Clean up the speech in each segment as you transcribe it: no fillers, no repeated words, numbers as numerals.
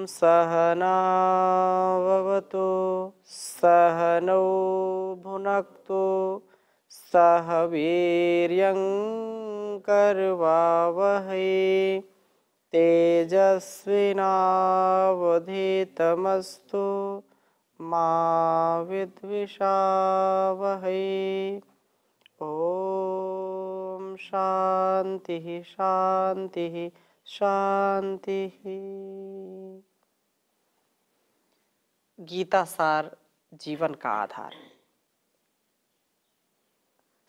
सहनाववतु सहनौ भुनक्तु सह वीर्यं करवावहै तेजस्विनावधीतमस्तु मा विद्विषावहै। ओम शांति शांति शांति। गीता सार जीवन का आधार।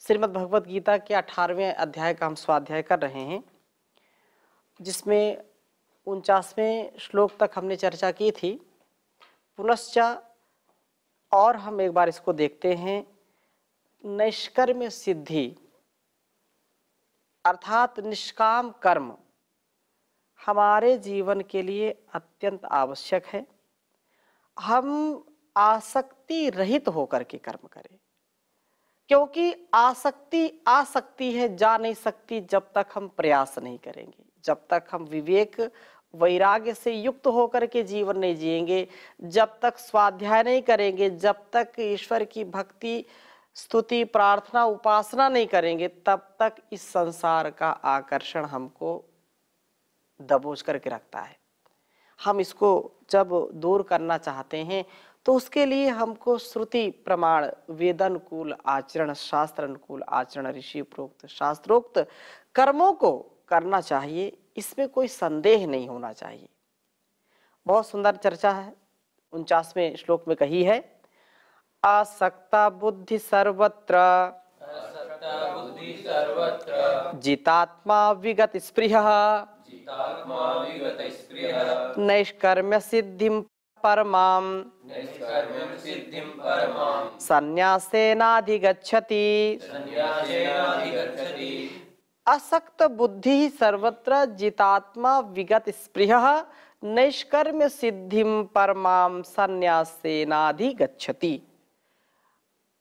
श्रीमद् भगवत गीता के 18वें अध्याय का हम स्वाध्याय कर रहे हैं, जिसमें 49वें श्लोक तक हमने चर्चा की थी। पुनश्च और हम एक बार इसको देखते हैं। नैष्कर्म्य सिद्धि अर्थात निष्काम कर्म हमारे जीवन के लिए अत्यंत आवश्यक है। हम आसक्ति रहित होकर के कर्म करें, क्योंकि आसक्ति आ सकती है, जा नहीं सकती जब तक हम प्रयास नहीं करेंगे, जब तक हम विवेक वैराग्य से युक्त होकर के जीवन नहीं जिएंगे, जब तक स्वाध्याय नहीं करेंगे, जब तक ईश्वर की भक्ति स्तुति प्रार्थना उपासना नहीं करेंगे, तब तक इस संसार का आकर्षण हमको दबोच करके रखता है। हम इसको जब दूर करना चाहते हैं तो उसके लिए हमको श्रुति प्रमाण वेदानुकूल आचरण, शास्त्र अनुकूल आचरण, ऋषि प्रोक्त शास्त्रोक्त कर्मों को करना चाहिए। इसमें कोई संदेह नहीं होना चाहिए। बहुत सुंदर चर्चा है 49वें श्लोक में कही है। आसक्ता बुद्धि सर्वत्र जितात्मा विगत स्पृहः नैष्कर्म्य सिद्धिं परमां संन्यासेनाधिगच्छति। असक्त बुद्धि सर्वत्र जितात्मा विगत स्पृहः नैष्कर्म्य सिद्धिं परमां संन्यासेनाधिगच्छति।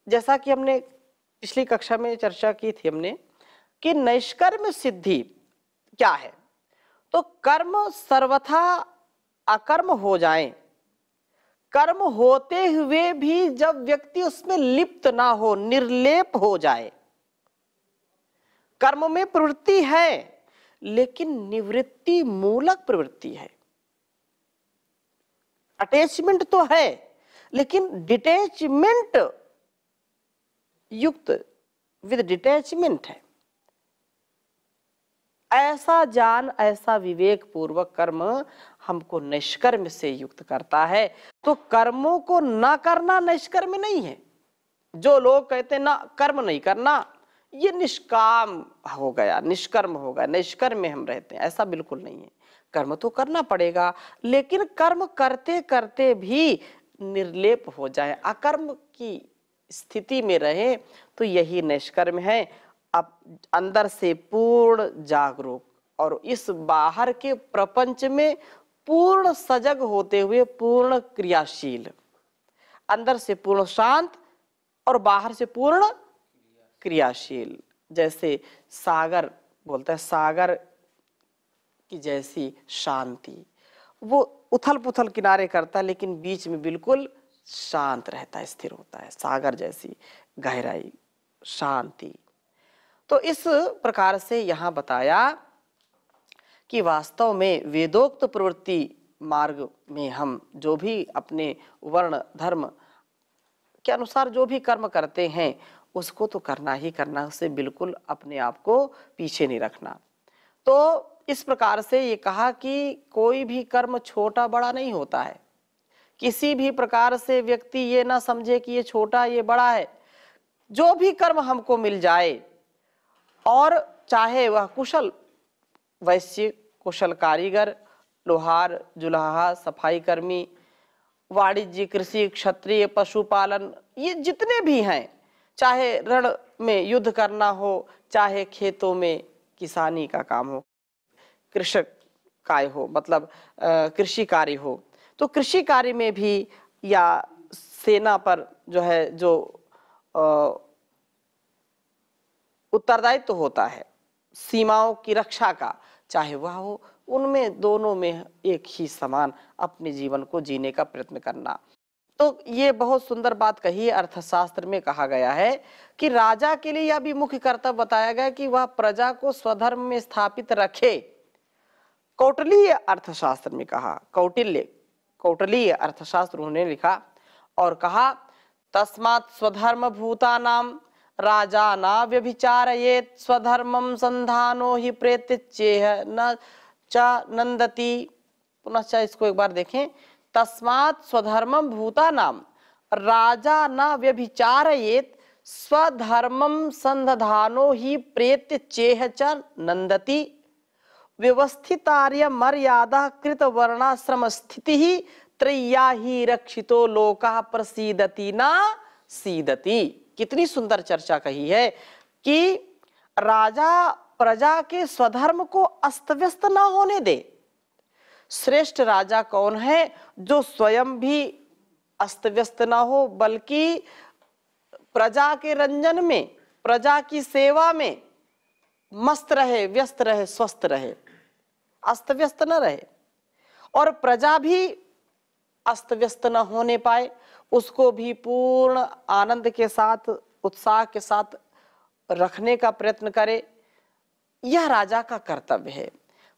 जैसा कि हमने पिछली कक्षा में चर्चा की थी हमने कि नैष्कर्म्य सिद्धि क्या है, तो कर्म सर्वथा अकर्म हो जाए, कर्म होते हुए भी जब व्यक्ति उसमें लिप्त ना हो, निर्लेप हो जाए। कर्म में प्रवृत्ति है लेकिन निवृत्ति मूलक प्रवृत्ति है। अटैचमेंट तो है लेकिन डिटैचमेंट युक्त विद डिटैचमेंट है। ऐसा ज्ञान, ऐसा विवेक पूर्वक कर्म हमको निष्कर्म से युक्त करता है। तो कर्मों को ना करना निष्कर्म नहीं है। जो लोग कहते हैं ना कर्म नहीं करना, ये निष्काम हो गया, निष्कर्म हो गया, निष्कर्म में हम रहते हैं, ऐसा बिल्कुल नहीं है। कर्म तो करना पड़ेगा, लेकिन कर्म करते करते भी निर्लेप हो जाए, अकर्म की स्थिति में रहे, तो यही निष्कर्म है। अब अंदर से पूर्ण जागरूक और इस बाहर के प्रपंच में पूर्ण सजग होते हुए पूर्ण क्रियाशील, अंदर से पूर्ण शांत और बाहर से पूर्ण क्रियाशील। जैसे सागर बोलता है, सागर की जैसी शांति, वो उथल पुथल किनारे करता है लेकिन बीच में बिल्कुल शांत रहता है, स्थिर होता है। सागर जैसी गहराई, शांति। तो इस प्रकार से यहाँ बताया कि वास्तव में वेदोक्त प्रवृत्ति मार्ग में हम जो भी अपने वर्ण धर्म के अनुसार जो भी कर्म करते हैं उसको तो करना ही करना, उससे बिल्कुल अपने आप को पीछे नहीं रखना। तो इस प्रकार से ये कहा कि कोई भी कर्म छोटा बड़ा नहीं होता है। किसी भी प्रकार से व्यक्ति ये ना समझे कि ये छोटा ये बड़ा है। जो भी कर्म हमको मिल जाए, और चाहे वह कुशल वैश्य, कुशल कारीगर, लोहार, जुलाहा, सफाई कर्मी, वाणिज्य, कृषि, क्षत्रिय, पशुपालन, ये जितने भी हैं, चाहे रण में युद्ध करना हो, चाहे खेतों में किसानी का काम हो, कृषक काय हो, मतलब कृषि कार्य हो, तो कृषि कार्य में भी या सेना पर जो है जो उत्तरदायित्व होता है सीमाओं की रक्षा का, चाहे वह हो उनमें दोनों में एक ही समान अपने जीवन को जीने का प्रयत्न करना। तो ये बहुत सुंदर बात कही है, अर्थशास्त्र में कहा गया है कि राजा के लिए यह भी मुख्य कर्तव्य बताया गया कि वह प्रजा को स्वधर्म में स्थापित रखे। कौटिल्य अर्थशास्त्र में कहा, कौटिल्य अर्थशास्त्र उन्होंने लिखा और कहा, तस्मात् स्वधर्म भूतानाम राजा न व्यभिचारयेत स्वधर्मम संधानो ही प्रेत्यचेह न च नंदति। पुनश्च इसको एक बार देखें, तस्मात् स्वधर्मम भूतानाम राजा न व्यभिचारयेत स्वधर्मम संधानो ही प्रेत्यचेह च नंदति व्यवस्थितार्य मर्यादा कृत वर्णाश्रम स्थिति ही त्रय्या ही रक्षितो लोका प्रसीदति ना सीदति। कितनी सुंदर चर्चा कही है कि राजा प्रजा के स्वधर्म को अस्त व्यस्त ना होने दे। श्रेष्ठ राजा कौन है? जो स्वयं भी अस्त व्यस्त ना हो, बल्कि प्रजा के रंजन में, प्रजा की सेवा में मस्त रहे, व्यस्त रहे, स्वस्थ रहे, अस्त व्यस्त न रहे। और प्रजा भी अस्त व्यस्त न होने पाए, उसको भी पूर्ण आनंद के साथ, उत्साह के साथ रखने का प्रयत्न करे। यह राजा का कर्तव्य है।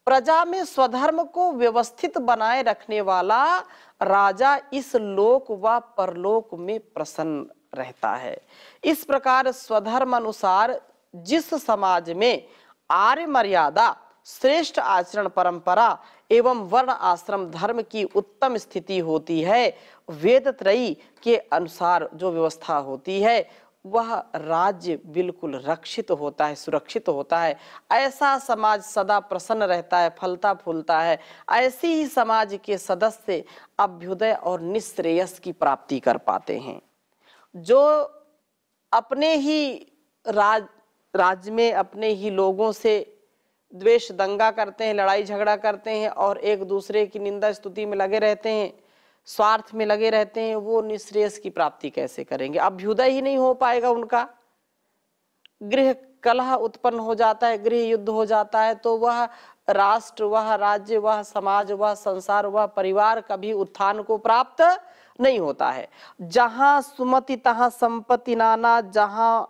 प्रजा में स्वधर्म को व्यवस्थित बनाए रखने वाला राजा इस लोक व परलोक में प्रसन्न रहता है। इस प्रकार स्वधर्म अनुसार जिस समाज में आर्य मर्यादा, श्रेष्ठ आचरण परंपरा एवं वर्ण आश्रम धर्म की उत्तम स्थिति होती है, वेद त्रयी के अनुसार जो व्यवस्था होती है, वह राज्य बिल्कुल रक्षित होता है, सुरक्षित होता है। ऐसा समाज सदा प्रसन्न रहता है, फलता फूलता है। ऐसी ही समाज के सदस्य अभ्युदय और निश्रेयस की प्राप्ति कर पाते हैं। जो अपने ही राज्य में अपने ही लोगों से द्वेष दंगा करते हैं, लड़ाई झगड़ा करते हैं और एक दूसरे की निंदा स्तुति में लगे रहते हैं, स्वार्थ में लगे रहते हैं, वो निश्रेयस की प्राप्ति कैसे करेंगे? अभ्युदय ही नहीं हो पाएगा उनका। गृह कलह उत्पन्न हो जाता है, गृह युद्ध हो जाता है, तो वह राष्ट्र, वह राज्य, वह समाज, वह संसार, वह परिवार कभी उत्थान को प्राप्त नहीं होता है। जहां सुमति तहां संपत्ति नाना, जहां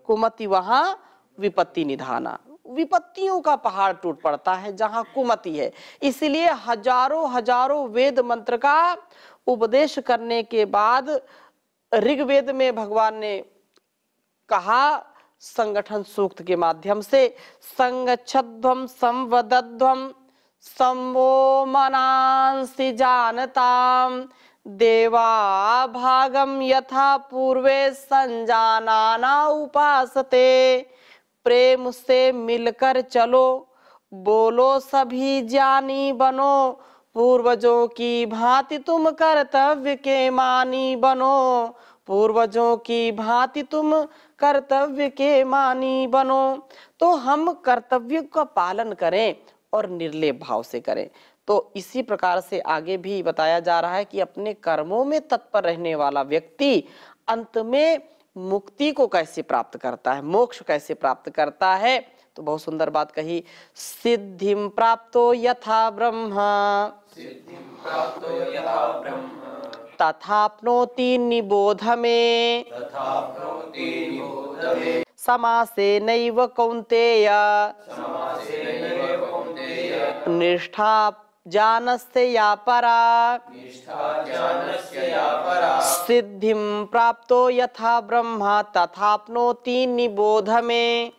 कुमति वहां विपत्ति निधाना। विपत्तियों का पहाड़ टूट पड़ता है जहां कुमति है। इसलिए हजारों हजारों वेद मंत्र का उपदेश करने के बाद ऋग्वेद में भगवान ने कहा संगठन सूक्त के माध्यम से, संगच्छध्वम संवदध्वम संवो मनांसि जानताम देवा भागम यथा पूर्वे संजानाना उपासते। प्रेम से मिलकर चलो, बोलो सभी ज्ञानी बनो, पूर्वजों की भांति तुम कर्तव्य के मानी बनो, पूर्वजों की भांति तुम कर्तव्य के मानी बनो। तो हम कर्तव्य का पालन करें और निर्लेप भाव से करें। तो इसी प्रकार से आगे भी बताया जा रहा है कि अपने कर्मों में तत्पर रहने वाला व्यक्ति अंत में मुक्ति को कैसे प्राप्त करता है, मोक्ष कैसे प्राप्त करता है। तो बहुत सुंदर बात कही, सिद्धिम प्राप्तो यथा ब्रह्मा तथाप्नोति निबोध में समासे नैव कौन्तेय निष्ठा जानस्य या परा। सिद्धिं प्राप्तो यथा ब्रह्मा तथाप्नोति निबोध में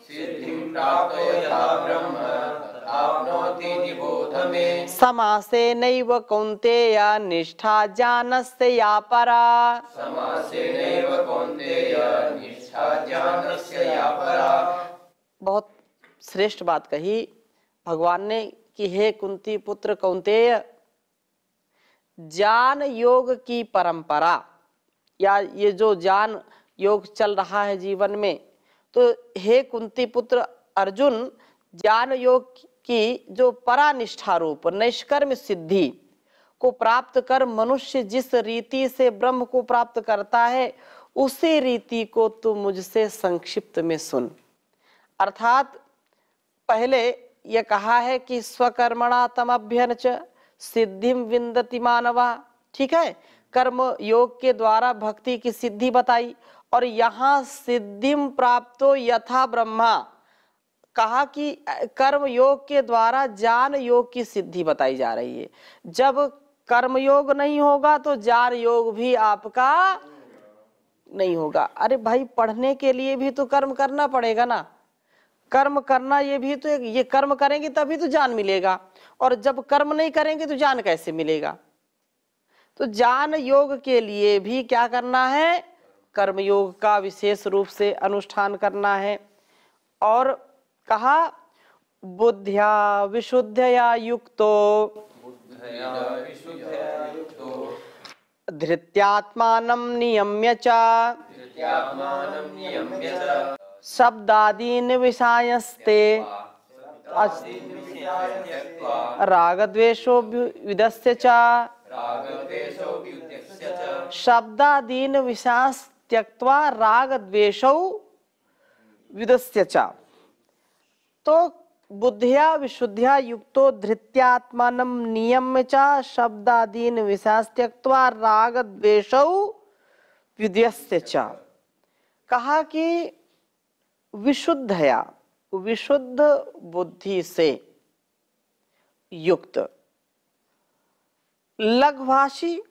समासे नैव कौन्तेय निष्ठा जानस्य या परा। बहुत श्रेष्ठ बात कही भगवान ने कि हे कुंती पुत्र कौन्तेय, ज्ञान योग की परंपरा या ये जो ज्ञान योग चल रहा है जीवन में, तो हे कुंती पुत्र अर्जुन, ज्ञान योग की जो परानिष्ठा रूप नैष्कर्म्य सिद्धि को प्राप्त कर मनुष्य जिस रीति से ब्रह्म को प्राप्त करता है, उसी रीति को तू मुझसे संक्षिप्त में सुन। अर्थात पहले ये कहा है कि स्वकर्मणा तमभ्यर्च सिद्धिम विन्दति मानवा, ठीक है, कर्म योग के द्वारा भक्ति की सिद्धि बताई। और यहाँ सिद्धिम प्राप्तो यथा ब्रह्मा, कहा कि कर्म योग के द्वारा ज्ञान योग की सिद्धि बताई जा रही है। जब कर्म योग नहीं होगा तो ज्ञान योग भी आपका नहीं होगा। अरे भाई, पढ़ने के लिए भी तो कर्म करना पड़ेगा ना, कर्म करना ये भी तो ये कर्म करेंगे तभी तो ज्ञान मिलेगा, और जब कर्म नहीं करेंगे तो ज्ञान कैसे मिलेगा। तो ज्ञान योग के लिए भी क्या करना है, कर्म योग का विशेष रूप से अनुष्ठान करना है। और कहा बुद्ध्या विशुद्धया युक्तो धृत्यात्मानं नियम्य च शब्दादीन् विषयांस्ते रागद्वेषो विदस्य च शब्दादीन् विषयांस् त्यक्त्वा रागद्वेषौ विदस्य च। तो बुद्धिया विशुद्धिया युक्तो धृत्यात्मानं नियम्य च शब्दादीन् विषयांस् त्यक्त्वा रागद्वेषौ विदस्य च। कहा कि विशुद्धया, विशुद्ध बुद्धि से युक्त लघुभाषी,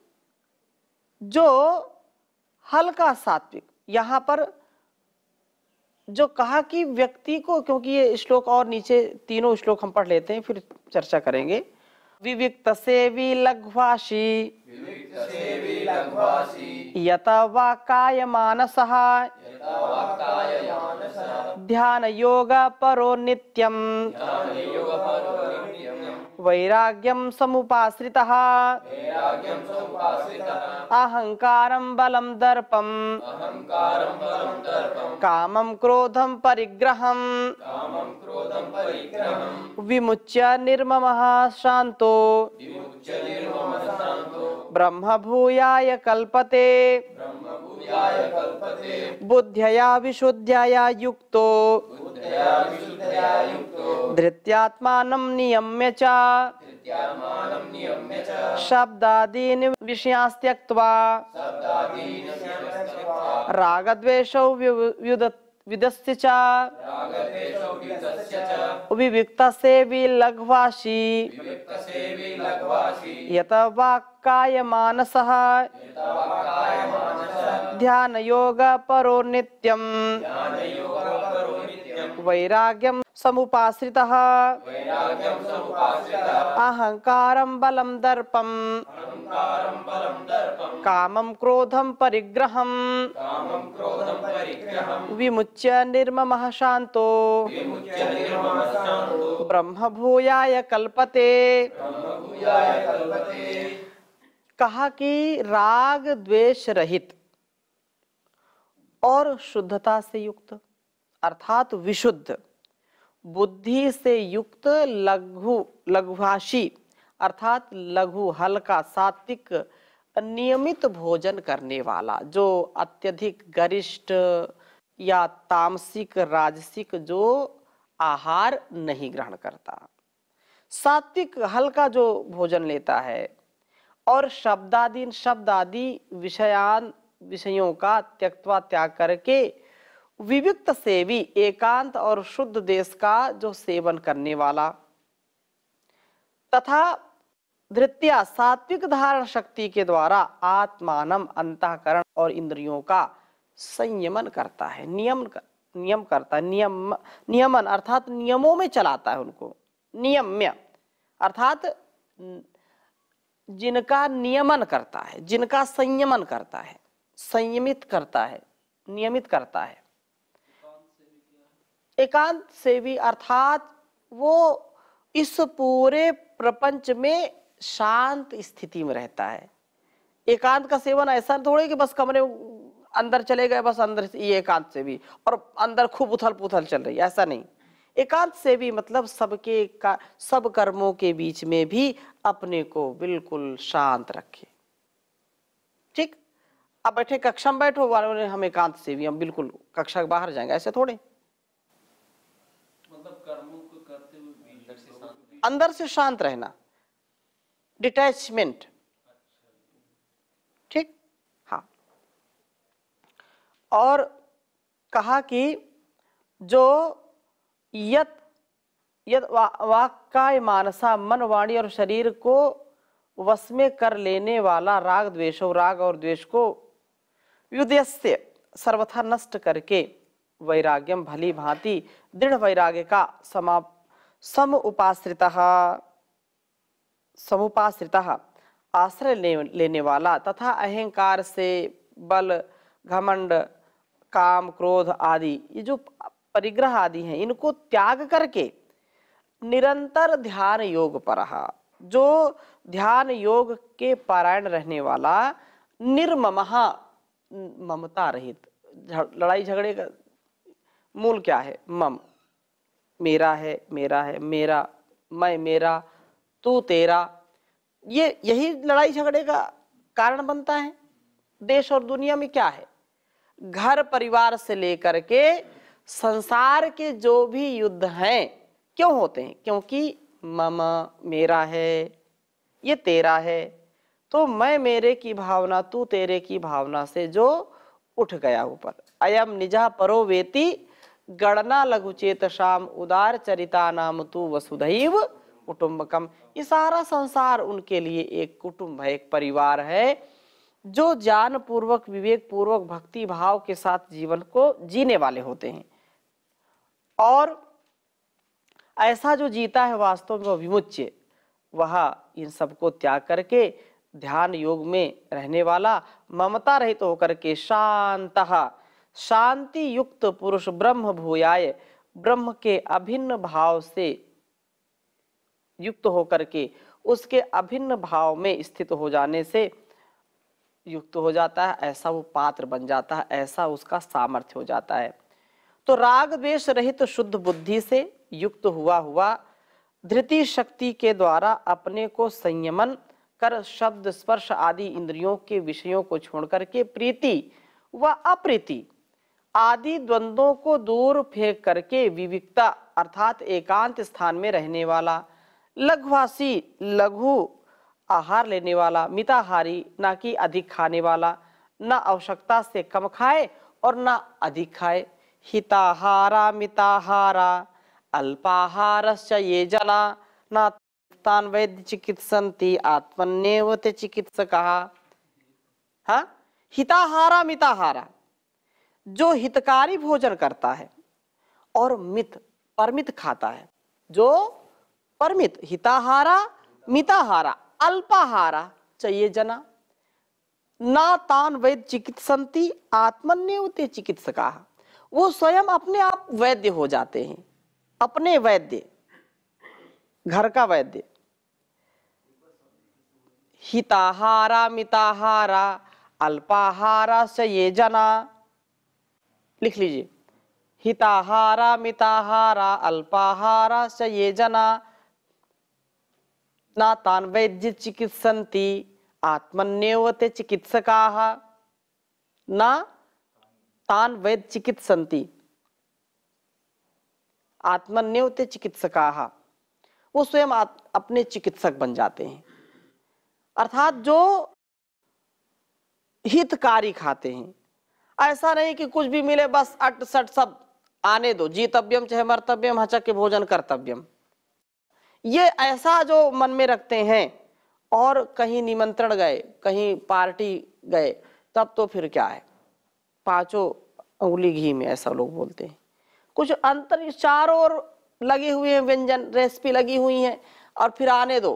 जो हल्का सात्विक, यहाँ पर जो कहा कि व्यक्ति को, क्योंकि ये श्लोक और नीचे तीनों श्लोक हम पढ़ लेते हैं फिर चर्चा करेंगे। विविक्त सेवी लघुभाषी यत वाक्काय मानसः ध्यान योग परो नित्यम वैराग्यम समुपाश्रितः अहंकारं बलं दर्पं कामं क्रोधं परिग्रहं विमुच्य निर्ममः शांतो ब्रह्म भूयाय कल्पते बुद्ध्यया विशुद्ध्यया युक्तो धृत्यात्मानं नियम्य च शब्दादीन् विषयांस् त्यक्त्वा रागद्वेषौ विदस्य च विविक्त सेवी लघुभाषी यत वाक्काय मानसः ध्यान योग परो नित्यम वैराग्यम समुपाश्रितः अहंकारं बलं दर्पं कामं क्रोधं परिग्रहं विमुच्य निर्ममः शांतो ब्रह्म भूयाय कल्पते। कहा कि राग द्वेष रहित और शुद्धता से युक्त अर्थात विशुद्ध बुद्धि से युक्त लघुभाषी अर्थात लघु हल्का सात्विक नियमित भोजन करने वाला, जो अत्यधिक गरिष्ठ या तामसिक राजसिक जो आहार नहीं ग्रहण करता, सात्विक हल्का जो भोजन लेता है, और शब्द आदि विषयों का त्यक्त्वा त्याग करके विविक्त सेवी एकांत और शुद्ध देश का जो सेवन करने वाला, तथा धृत्या सात्विक धारण शक्ति के द्वारा आत्मानम अंतःकरण और इंद्रियों का संयमन करता है, नियम करता है, नियमन अर्थात नियमों में चलाता है उनको, नियम्य अर्थात जिनका नियमन करता है, जिनका संयमन करता है, संयमित करता है, नियमित करता है। एकांत सेवी अर्थात वो इस पूरे प्रपंच में शांत स्थिति में रहता है। एकांत का सेवन ऐसा थोड़े कि बस कमरे अंदर चले गए, बस अंदर ये एकांत सेवी और अंदर खूब उथल पुथल चल रही है, ऐसा नहीं। एकांत सेवी मतलब सब कर्मों के बीच में भी अपने को बिल्कुल शांत रखे। ठीक, अब बैठे कक्षा में बैठो, वाले हम एकांत सेवी, हम बिल्कुल कक्षा के बाहर जाएंगे, ऐसे थोड़े। मतलब कर्म अंदर से शांत रहना, डिटैचमेंट। ठीक, हाँ। और कहा कि जो यत यत वाक्काय मानसा, मन वाणी और शरीर को वश में कर लेने वाला राग द्वेषो, राग और द्वेष को युद्धस्य सर्वथा नष्ट करके वैराग्यम भली भांति दृढ़ वैराग्य का समुपाश्रितः आश्रय लेने वाला तथा अहंकार से बल, घमंड, काम, क्रोध आदि ये जो परिग्रह आदि हैं, इनको त्याग करके निरंतर ध्यान योग पर रहा, जो ध्यान योग के पारायण रहने वाला, निर्ममहा, ममता रहित। लड़ाई झगड़े का मूल क्या है? मम, मेरा है, मेरा है, मेरा, मैं मेरा, तू तेरा, यही लड़ाई झगड़े का कारण बनता है। देश और दुनिया में क्या है? घर परिवार से लेकर के संसार के जो भी युद्ध हैं क्यों होते हैं? क्योंकि मम, मेरा है, ये तेरा है। तो मैं मेरे की भावना, तू तेरे की भावना से जो उठ गया ऊपर, अयम निजा परो वेति गणना लघुचेत शाम उदार चरिता नाम तू वसुधैव कुटुंबकम। ये सारा संसार उनके लिए एक कुटुंब है, एक परिवार है, जो ज्ञान पूर्वक, विवेक पूर्वक, भक्ति भाव के साथ जीवन को जीने वाले होते हैं। और ऐसा जो जीता है वास्तव में वो विमुच्य, वह इन सबको त्याग करके ध्यान योग में रहने वाला, ममता रहित होकर के शांतः, शांति युक्त पुरुष ब्रह्म भूयाय, ब्रह्म के अभिन्न भाव से युक्त होकर के, उसके अभिन्न भाव में स्थित हो जाने से युक्त हो जाता है, ऐसा वो पात्र बन जाता है, ऐसा उसका सामर्थ्य हो जाता है। तो राग द्वेष रहित शुद्ध बुद्धि से युक्त हुआ धृति शक्ति के द्वारा अपने को संयमन कर शब्द स्पर्श आदि इंद्रियों के विषयों को छोड़ करके प्रीति व अप्रीति आदि द्वंद्वों को दूर फेंक करके विविकता अर्थात एकांत स्थान में रहने वाला, लघुवासी, लघु आहार लेने वाला, मिताहारी, ना कि अधिक खाने वाला, ना आवश्यकता से कम खाए और ना अधिक खाए, हिताहारा मिताहारा अल्पाहारस्य ये जना ना तान वैद्य चिकित्सन्ति आत्मन्येव ते चिकित्सकः। हाँ, हिताहारा मिताहारा, जो हितकारी भोजन करता है और मित, परमित खाता है, जो परमित, हिताहारा मिताहारा अल्पाहारा चाहिए जना, ना तान वैद्य चिकित्सन्ति आत्मन्येव ते चिकित्सकाः, वो स्वयं अपने आप वैद्य हो जाते हैं, अपने वैद्य, घर का वैद्य। हिताहारा मिताहारा अल्पाहारा से ये जना, लिख लीजिए, हिताहारा मिताहारा अल्पाहारा से ये जना ना तान वैद्य चिकित्सन्ति आत्मन्येव ते चिकित्सकाः, ना तान वैद्य चिकित्सन्ति आत्मन्येव ते चिकित्सकाः, वो स्वयं अपने चिकित्सक बन जाते हैं। अर्थात जो हितकारी खाते हैं, ऐसा नहीं कि कुछ भी मिले बस अट सट सब आने दो, जीतव्यम चाहे मर्तव्यम हचक के भोजन कर्तव्यम, ये ऐसा जो मन में रखते हैं। और कहीं निमंत्रण गए, कहीं पार्टी गए, तब तो फिर क्या है, पांचों उंगली घी में, ऐसा लोग बोलते हैं। कुछ अंतर चारों ओर लगे हुए हैं, व्यंजन रेसिपी लगी हुई है, और फिर आने दो,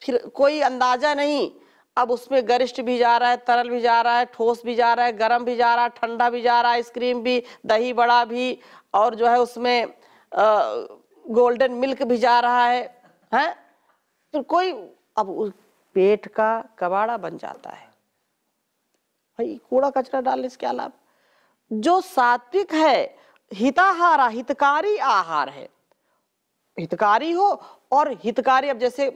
फिर कोई अंदाजा नहीं, अब उसमें गरिष्ठ भी जा रहा है, तरल भी जा रहा है, ठोस भी जा रहा है, गरम भी जा रहा है, ठंडा भी जा रहा है, आइसक्रीम भी, दही बड़ा भी, और जो है उसमें गोल्डन मिल्क भी जा रहा है, हैं? तो कोई अब उस पेट का कबाड़ा बन जाता है। भाई कूड़ा कचरा डालने से क्या लाभ? जो सात्विक है, हिताहारा, हितकारी आहार है, हितकारी हो। और हितकारी, अब जैसे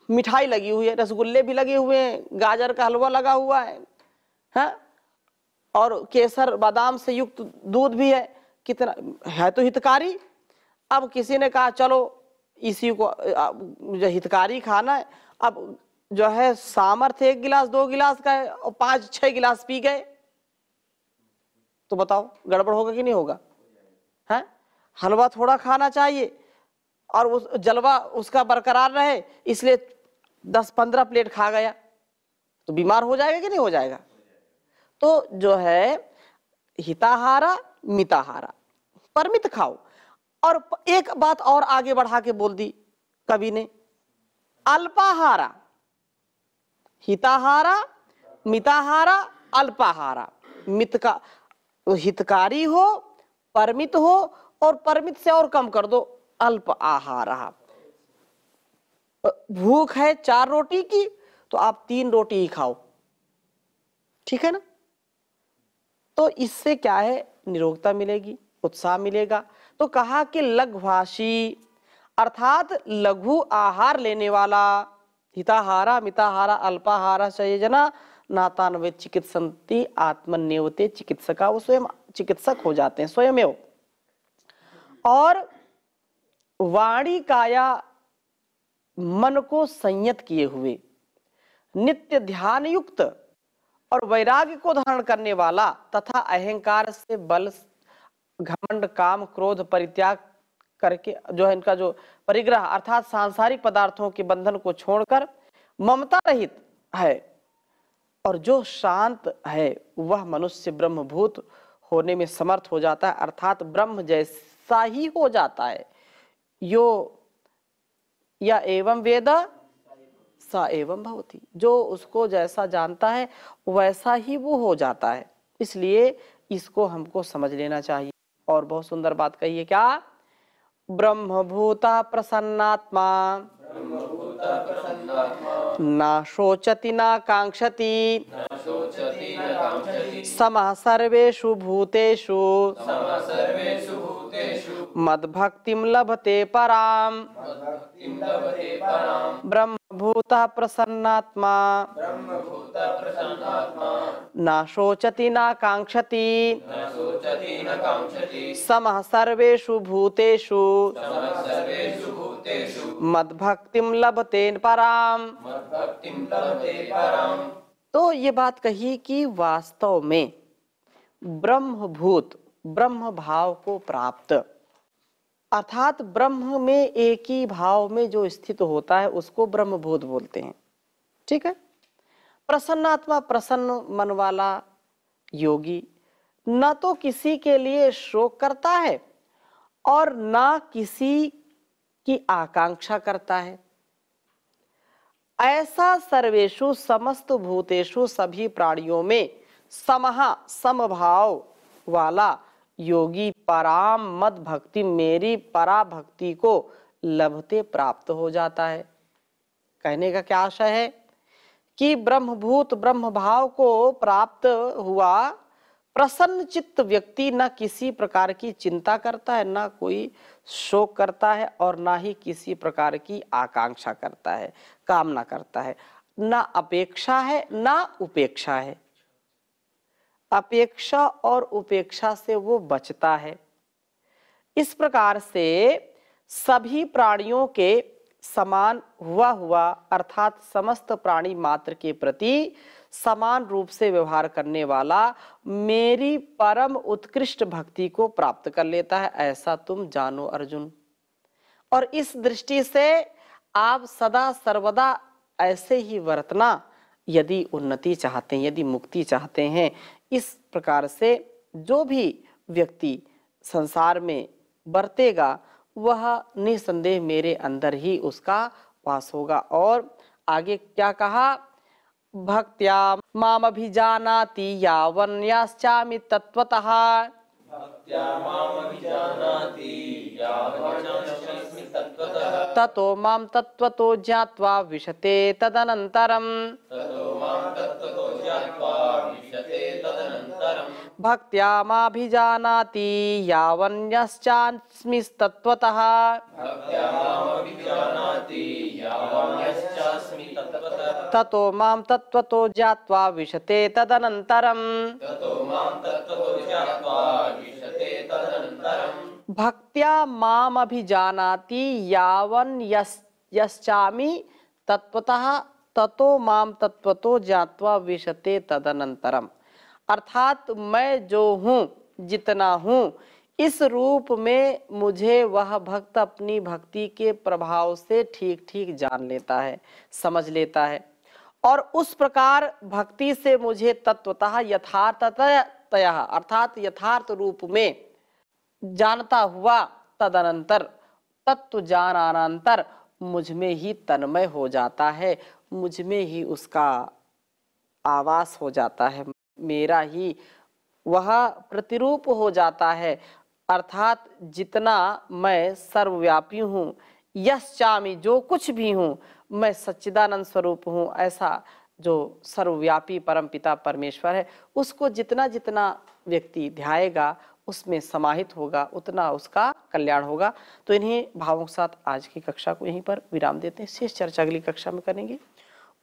मिठाई लगी हुई है, रसगुल्ले भी लगे हुए हैं, गाजर का हलवा लगा हुआ है, और केसर बादाम से युक्त दूध भी है, कितना है तो हितकारी। अब किसी ने कहा चलो इसी को जो हितकारी खाना है, अब जो है सामर्थ्य 1 गिलास 2 गिलास का है और 5-6 गिलास पी गए, तो बताओ गड़बड़ होगा कि नहीं होगा? है, हलवा थोड़ा खाना चाहिए और उस जलवा उसका बरकरार रहे, इसलिए 10-15 प्लेट खा गया, तो बीमार हो जाएगा कि नहीं हो जाएगा? तो जो है हिताहारा मिताहारा, परमित खाओ। और एक बात और आगे बढ़ा के बोल दी कवि ने, अल्पाहारा, हिताहारा मिताहारा अल्पाहारा। मित का हितकारी हो, परमित हो, और परमित से और कम कर दो, अल्प आहार। भूख है 4 रोटी की तो आप 3 रोटी ही खाओ, ठीक है ना? तो इससे क्या है, निरोगता मिलेगी, उत्साह मिलेगा। तो कहा कि लघुभाषी अर्थात लघु आहार लेने वाला, हिताहारा मिताहारा अल्पाहारा संयोजना नातान्वे चिकित्सन्ति आत्मन्यवते चिकित्सका, वो स्वयं चिकित्सक हो जाते हैं स्वयमेव। और वाणी काया मन को संयत किए हुए, नित्य ध्यान युक्त और वैराग्य को धारण करने वाला तथा अहंकार से बल घमंड काम क्रोध परित्याग करके जो है इनका जो परिग्रह अर्थात सांसारिक पदार्थों के बंधन को छोड़कर ममता रहित है, और जो शांत है वह मनुष्य ब्रह्मभूत होने में समर्थ हो जाता है, अर्थात ब्रह्म जैसा ही हो जाता है। यो या एवं वेद सा एवं भवति, जो उसको जैसा जानता है वैसा ही वो हो जाता है। इसलिए इसको हमको समझ लेना चाहिए। और बहुत सुंदर बात कही है, क्या? ब्रह्मभूता प्रसन्नात्मा ना शोचति ना कांक्षति समः सर्वेषु भूतेषु मद्भक्तिं लभते पराम। ब्रह्मभूता प्रसन्नात्मा न शोचति न कांक्षति समः सर्वेषु भूतेषु मद्भक्तिं लभते पराम। तो ये बात कही कि वास्तव में ब्रह्मभूत, ब्रह्म भाव को प्राप्त, अर्थात ब्रह्म में एक ही भाव में जो स्थित होता है उसको ब्रह्मभूत बोलते हैं, ठीक है? प्रसन्नात्मा, प्रसन्न मन वाला योगी न तो किसी के लिए शोक करता है और न किसी की आकांक्षा करता है। ऐसा सर्वेषु समस्त भूतेषु सभी प्राणियों में समहा समभाव वाला योगी पराम मद भक्ति, मेरी परा भक्ति को लभते प्राप्त हो जाता है। कहने का क्या आशय है कि ब्रह्मभूत ब्रह्म भाव को प्राप्त हुआ प्रसन्न चित्त व्यक्ति न किसी प्रकार की चिंता करता है, न कोई शोक करता है और न ही किसी प्रकार की आकांक्षा करता है, कामना करता है, न अपेक्षा है न उपेक्षा है। अपेक्षा और उपेक्षा से वो बचता है। इस प्रकार से सभी प्राणियों के समान हुआ अर्थात समस्त प्राणी मात्र के प्रति समान रूप से व्यवहार करने वाला मेरी परम उत्कृष्ट भक्ति को प्राप्त कर लेता है, ऐसा तुम जानो अर्जुन। और इस दृष्टि से आप सदा सर्वदा ऐसे ही वर्तना, यदि उन्नति चाहते हैं, यदि मुक्ति चाहते हैं। इस प्रकार से जो भी व्यक्ति संसार में बरतेगा वह निसंदेह मेरे अंदर ही उसका वास होगा। और आगे क्या कहा, भक्त्या माम अभिजानाति यावन्याश्चामि तत्वतः ततो माम तत्वतो ज्ञात्वा विशते तदनन्तरम्। भक्त्या माभिजानाति यावन्यश्चास्मि तत्वतः ततो माम तत्वतो ज्ञात्वा विशते तदनन्तरम्। भक्त्या माम अभिजानाति यावन यश्चामि तत्वतः ततो माम तत्वतो ज्ञात्वा विशते तदनंतरम। अर्थात मैं जो हूँ, जितना हूँ, इस रूप में मुझे वह भक्त अपनी भक्ति के प्रभाव से ठीक ठीक जान लेता है, समझ लेता है, और उस प्रकार भक्ति से मुझे तत्वतः यथार्थतया अर्थात यथार्थ रूप में जानता हुआ तदनंतर तत्व ज्ञानानंतर मुझ में ही तन्मय हो जाता है, मुझ में ही उसका आवास हो जाता है, मेरा ही वह प्रतिरूप हो जाता है। अर्थात जितना मैं सर्वव्यापी हूँ, यश्चामि जो कुछ भी हूँ, मैं सच्चिदानंद स्वरूप हूँ, ऐसा जो सर्वव्यापी परमपिता परमेश्वर है, उसको जितना जितना व्यक्ति ध्याएगा उसमें समाहित होगा, उतना उसका कल्याण होगा। तो इन्हीं भावों के साथ आज की कक्षा को यहीं पर विराम देते हैं, शेष चर्चा अगली कक्षा में करेंगे।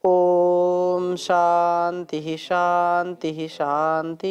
ओम शांति शांति शांति।